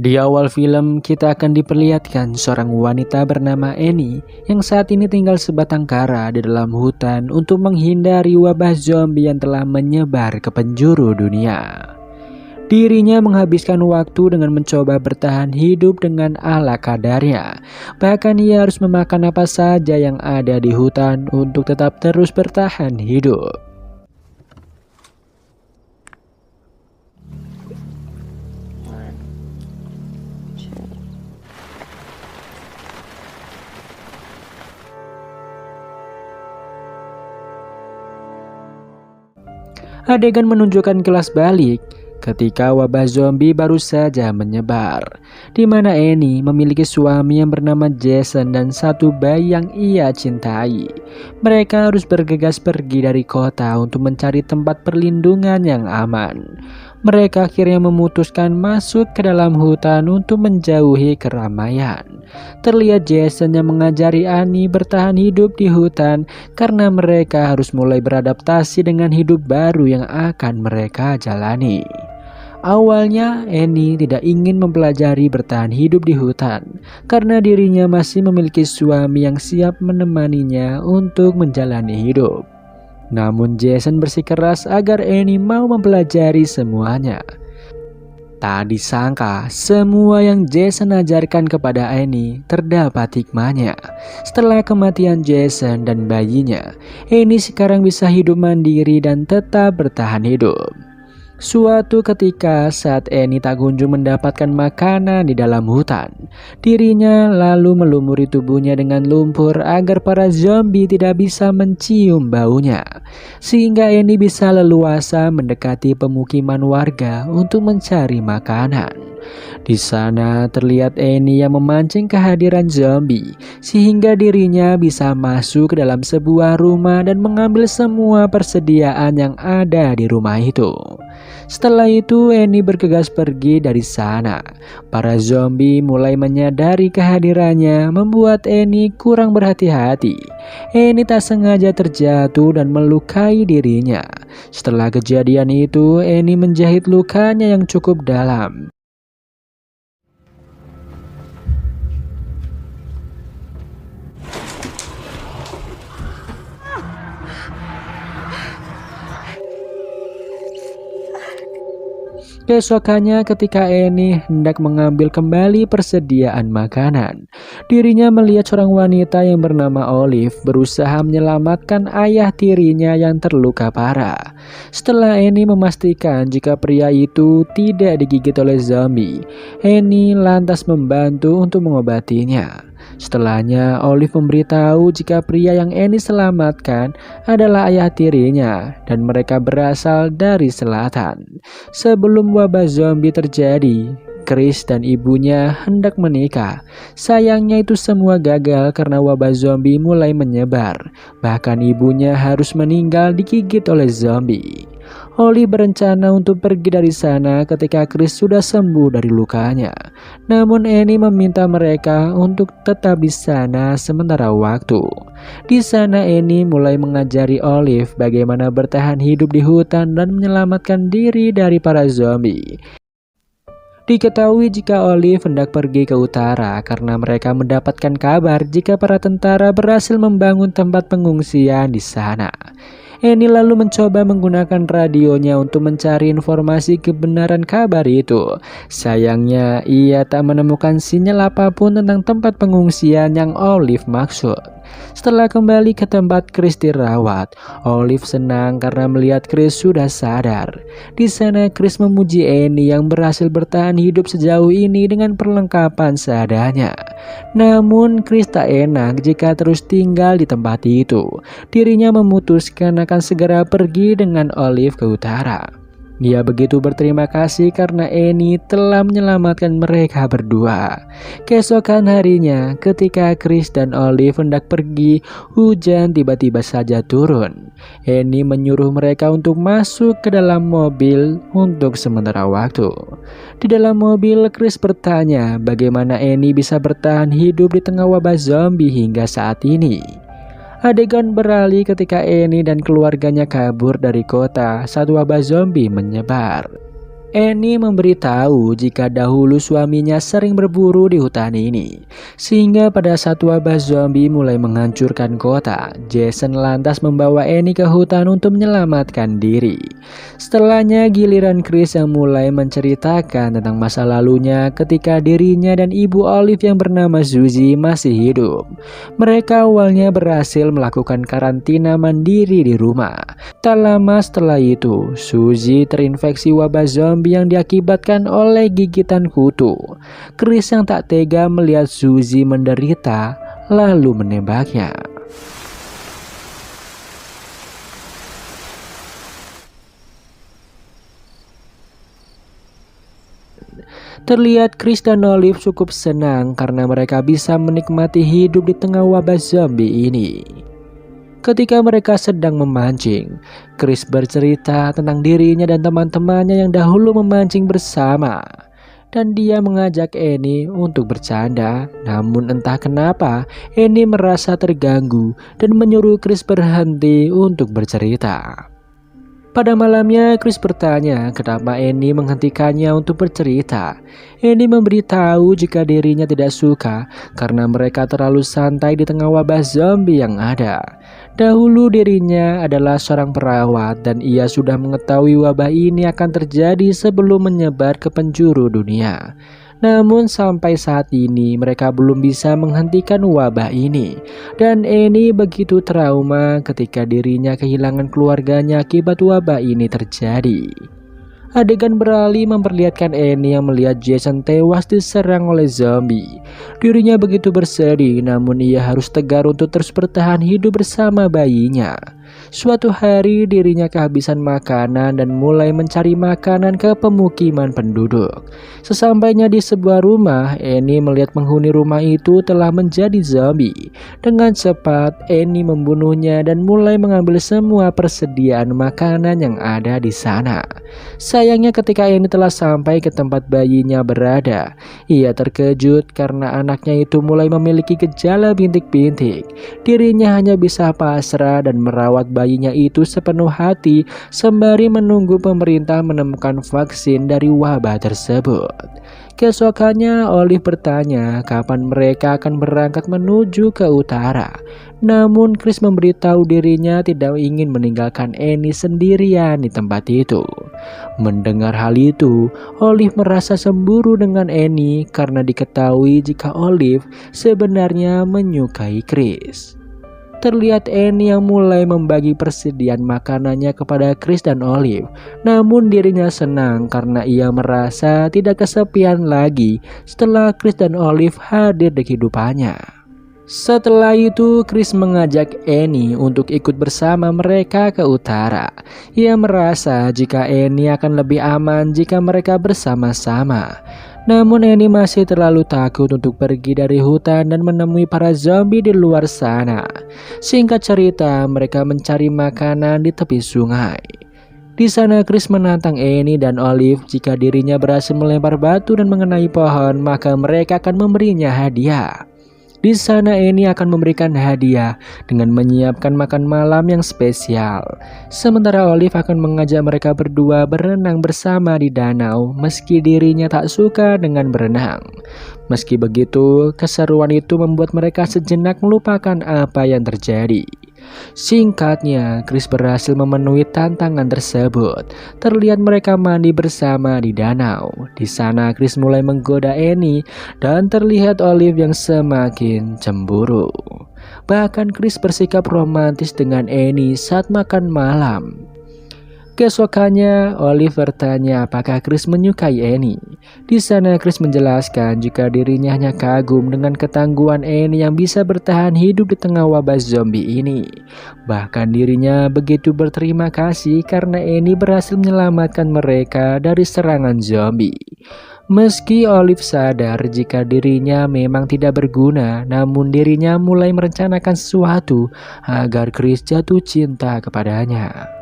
Di awal film, kita akan diperlihatkan seorang wanita bernama Annie yang saat ini tinggal sebatang kara di dalam hutan untuk menghindari wabah zombie yang telah menyebar ke penjuru dunia. Dirinya menghabiskan waktu dengan mencoba bertahan hidup dengan ala kadarnya. Bahkan ia harus memakan apa saja yang ada di hutan untuk tetap terus bertahan hidup. Adegan menunjukkan kilas balik ketika wabah zombie baru saja menyebar, di mana Annie memiliki suami yang bernama Jason dan satu bayi yang ia cintai. Mereka harus bergegas pergi dari kota untuk mencari tempat perlindungan yang aman. Mereka akhirnya memutuskan masuk ke dalam hutan untuk menjauhi keramaian. Terlihat Jason yang mengajari Annie bertahan hidup di hutan karena mereka harus mulai beradaptasi dengan hidup baru yang akan mereka jalani. Awalnya Annie tidak ingin mempelajari bertahan hidup di hutan karena dirinya masih memiliki suami yang siap menemaninya untuk menjalani hidup. Namun Jason bersikeras agar Annie mau mempelajari semuanya. Tak disangka, semua yang Jason ajarkan kepada Annie terdapat hikmahnya. Setelah kematian Jason dan bayinya, Annie sekarang bisa hidup mandiri dan tetap bertahan hidup. Suatu ketika saat Annie tak kunjung mendapatkan makanan di dalam hutan, dirinya lalu melumuri tubuhnya dengan lumpur agar para zombie tidak bisa mencium baunya. Sehingga Annie bisa leluasa mendekati pemukiman warga untuk mencari makanan. Di sana terlihat Annie yang memancing kehadiran zombie sehingga dirinya bisa masuk ke dalam sebuah rumah dan mengambil semua persediaan yang ada di rumah itu. Setelah itu Annie bergegas pergi dari sana. Para zombie mulai menyadari kehadirannya membuat Annie kurang berhati-hati. Annie tak sengaja terjatuh dan melukai dirinya. Setelah kejadian itu Annie menjahit lukanya yang cukup dalam. Keesokannya ketika Annie hendak mengambil kembali persediaan makanan, dirinya melihat seorang wanita yang bernama Olive berusaha menyelamatkan ayah tirinya yang terluka parah. Setelah Annie memastikan jika pria itu tidak digigit oleh zombie, Annie lantas membantu untuk mengobatinya. Setelahnya, Olive memberitahu jika pria yang Annie selamatkan adalah ayah tirinya dan mereka berasal dari selatan. Sebelum wabah zombie terjadi, Chris dan ibunya hendak menikah. Sayangnya itu semua gagal karena wabah zombie mulai menyebar. Bahkan ibunya harus meninggal digigit oleh zombie. Holly berencana untuk pergi dari sana ketika Chris sudah sembuh dari lukanya. Namun Annie meminta mereka untuk tetap di sana sementara waktu. Di sana Annie mulai mengajari Olive bagaimana bertahan hidup di hutan dan menyelamatkan diri dari para zombie. Diketahui jika Olive hendak pergi ke utara karena mereka mendapatkan kabar jika para tentara berhasil membangun tempat pengungsian di sana. Annie lalu mencoba menggunakan radionya untuk mencari informasi kebenaran kabar itu. Sayangnya ia tak menemukan sinyal apapun tentang tempat pengungsian yang Olive maksud. Setelah kembali ke tempat Chris dirawat, Olive senang karena melihat Chris sudah sadar. Di sana Chris memuji Annie yang berhasil bertahan hidup sejauh ini dengan perlengkapan seadanya. Namun Chris tak enak jika terus tinggal di tempat itu. Dirinya memutuskan akan segera pergi dengan Olive ke utara. Dia begitu berterima kasih karena Annie telah menyelamatkan mereka berdua. Keesokan harinya, ketika Chris dan Olive hendak pergi, hujan tiba-tiba saja turun. Annie menyuruh mereka untuk masuk ke dalam mobil untuk sementara waktu. Di dalam mobil, Chris bertanya bagaimana Annie bisa bertahan hidup di tengah wabah zombie hingga saat ini. Adegan beralih ketika Annie dan keluarganya kabur dari kota saat wabah zombie menyebar. Annie memberitahu jika dahulu suaminya sering berburu di hutan ini, sehingga pada saat wabah zombie mulai menghancurkan kota, Jason lantas membawa Annie ke hutan untuk menyelamatkan diri. Setelahnya giliran Chris yang mulai menceritakan tentang masa lalunya ketika dirinya dan ibu Olive yang bernama Suzy masih hidup. Mereka awalnya berhasil melakukan karantina mandiri di rumah. Tak lama setelah itu, Suzy terinfeksi wabah zombie yang diakibatkan oleh gigitan kutu. Chris yang tak tega melihat Suzy menderita, lalu menembaknya. Terlihat Chris dan Olive cukup senang karena mereka bisa menikmati hidup di tengah wabah zombie ini. Ketika mereka sedang memancing, Chris bercerita tentang dirinya dan teman-temannya yang dahulu memancing bersama. Dan dia mengajak Annie untuk bercanda, namun entah kenapa Annie merasa terganggu dan menyuruh Chris berhenti untuk bercerita. Pada malamnya, Chris bertanya kenapa Annie menghentikannya untuk bercerita. Annie memberitahu jika dirinya tidak suka karena mereka terlalu santai di tengah wabah zombie yang ada. Dahulu dirinya adalah seorang perawat dan ia sudah mengetahui wabah ini akan terjadi sebelum menyebar ke penjuru dunia. Namun sampai saat ini mereka belum bisa menghentikan wabah ini. Dan Annie begitu trauma ketika dirinya kehilangan keluarganya akibat wabah ini terjadi. Adegan beralih memperlihatkan Annie yang melihat Jason tewas diserang oleh zombie. Dirinya begitu bersedih, namun ia harus tegar untuk terus bertahan hidup bersama bayinya. Suatu hari dirinya kehabisan makanan dan mulai mencari makanan ke pemukiman penduduk. Sesampainya di sebuah rumah, Annie melihat penghuni rumah itu telah menjadi zombie. Dengan cepat, Annie membunuhnya dan mulai mengambil semua persediaan makanan yang ada di sana. Sayangnya ketika Annie telah sampai ke tempat bayinya berada, ia terkejut karena anaknya itu mulai memiliki gejala bintik-bintik. Dirinya hanya bisa pasrah dan merawat bayinya itu sepenuh hati sembari menunggu pemerintah menemukan vaksin dari wabah tersebut. Keesokannya Olive bertanya kapan mereka akan berangkat menuju ke utara. Namun Chris memberitahu dirinya tidak ingin meninggalkan Annie sendirian di tempat itu. Mendengar hal itu, Olive merasa cemburu dengan Annie karena diketahui jika Olive sebenarnya menyukai Chris. Terlihat Annie yang mulai membagi persediaan makanannya kepada Chris dan Olive. Namun dirinya senang karena ia merasa tidak kesepian lagi setelah Chris dan Olive hadir di kehidupannya. Setelah itu Chris mengajak Annie untuk ikut bersama mereka ke utara. Ia merasa jika Annie akan lebih aman jika mereka bersama-sama. Namun Annie masih terlalu takut untuk pergi dari hutan dan menemui para zombie di luar sana. Singkat cerita, mereka mencari makanan di tepi sungai. Di sana Chris menantang Annie dan Olive jika dirinya berhasil melempar batu dan mengenai pohon, maka mereka akan memberinya hadiah. Di sana Annie akan memberikan hadiah dengan menyiapkan makan malam yang spesial. Sementara Olive akan mengajak mereka berdua berenang bersama di danau meski dirinya tak suka dengan berenang. Meski begitu, keseruan itu membuat mereka sejenak melupakan apa yang terjadi. Singkatnya, Chris berhasil memenuhi tantangan tersebut. Terlihat mereka mandi bersama di danau. Di sana Chris mulai menggoda Annie dan terlihat Olive yang semakin cemburu. Bahkan Chris bersikap romantis dengan Annie saat makan malam. Keesokannya, Olive bertanya apakah Chris menyukai Annie. Di sana Chris menjelaskan jika dirinya hanya kagum dengan ketangguhan Annie yang bisa bertahan hidup di tengah wabah zombie ini. Bahkan dirinya begitu berterima kasih karena Annie berhasil menyelamatkan mereka dari serangan zombie. Meski Olive sadar jika dirinya memang tidak berguna, namun dirinya mulai merencanakan sesuatu agar Chris jatuh cinta kepadanya.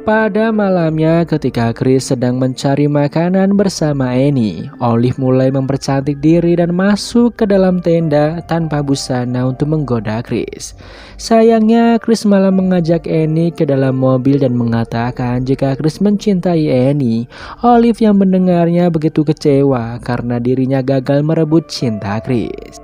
Pada malamnya ketika Chris sedang mencari makanan bersama Annie, Olive mulai mempercantik diri dan masuk ke dalam tenda tanpa busana untuk menggoda Chris. Sayangnya Chris malah mengajak Annie ke dalam mobil dan mengatakan jika Chris mencintai Annie. Olive yang mendengarnya begitu kecewa karena dirinya gagal merebut cinta Chris.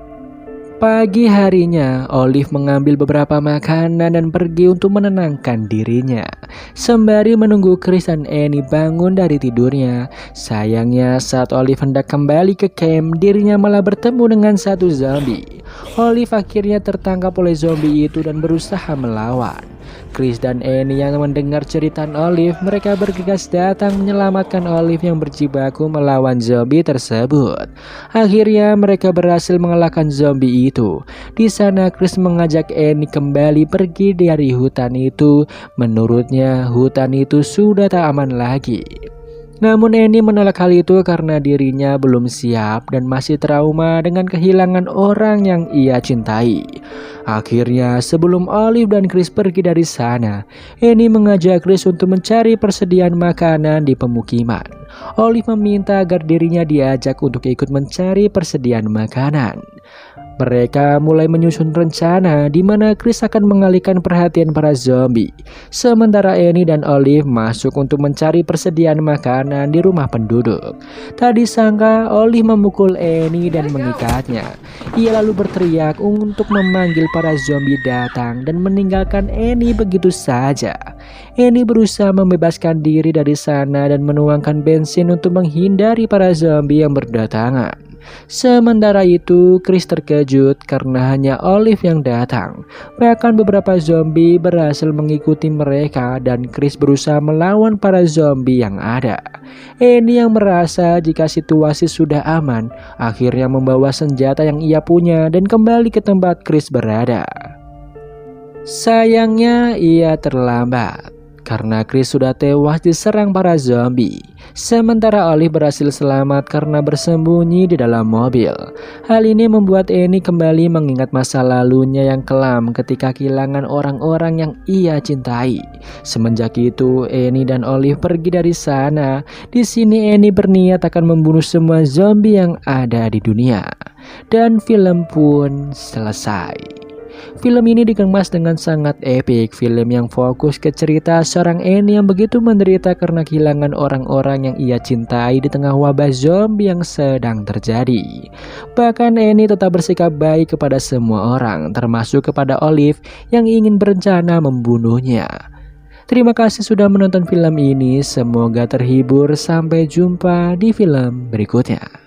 Pagi harinya, Olive mengambil beberapa makanan dan pergi untuk menenangkan dirinya. Sembari menunggu Chris dan Annie bangun dari tidurnya. Sayangnya saat Olive hendak kembali ke camp, dirinya malah bertemu dengan satu zombie. Olive akhirnya tertangkap oleh zombie itu dan berusaha melawan. Chris dan Annie yang mendengar cerita Olive, mereka bergegas datang menyelamatkan Olive yang berjibaku melawan zombie tersebut. Akhirnya mereka berhasil mengalahkan zombie itu. Di sana Chris mengajak Annie kembali pergi dari hutan itu. Menurutnya hutan itu sudah tak aman lagi. Namun Annie menolak hal itu karena dirinya belum siap dan masih trauma dengan kehilangan orang yang ia cintai. Akhirnya sebelum Olive dan Chris pergi dari sana, Annie mengajak Chris untuk mencari persediaan makanan di pemukiman. Olive meminta agar dirinya diajak untuk ikut mencari persediaan makanan. Mereka mulai menyusun rencana di mana Chris akan mengalihkan perhatian para zombie. Sementara Annie dan Olive masuk untuk mencari persediaan makanan di rumah penduduk. Tak disangka Olive memukul Annie dan mengikatnya. Ia lalu berteriak untuk memanggil para zombie datang dan meninggalkan Annie begitu saja. Annie berusaha membebaskan diri dari sana dan menuangkan bensin untuk menghindari para zombie yang berdatangan. Sementara itu, Chris terkejut karena hanya Olive yang datang. Bahkan beberapa zombie berhasil mengikuti mereka dan Chris berusaha melawan para zombie yang ada. Annie yang merasa jika situasi sudah aman, akhirnya membawa senjata yang ia punya dan kembali ke tempat Chris berada. Sayangnya ia terlambat karena Chris sudah tewas diserang para zombie. Sementara Olive berhasil selamat karena bersembunyi di dalam mobil. Hal ini membuat Annie kembali mengingat masa lalunya yang kelam ketika kehilangan orang-orang yang ia cintai. Semenjak itu, Annie dan Olive pergi dari sana. Di sini Annie berniat akan membunuh semua zombie yang ada di dunia. Dan film pun selesai. Film ini dikemas dengan sangat epik. Film yang fokus ke cerita seorang Annie yang begitu menderita karena kehilangan orang-orang yang ia cintai di tengah wabah zombie yang sedang terjadi. Bahkan Annie tetap bersikap baik kepada semua orang, termasuk kepada Olive yang ingin berencana membunuhnya. Terima kasih sudah menonton film ini. Semoga terhibur. Sampai jumpa di film berikutnya.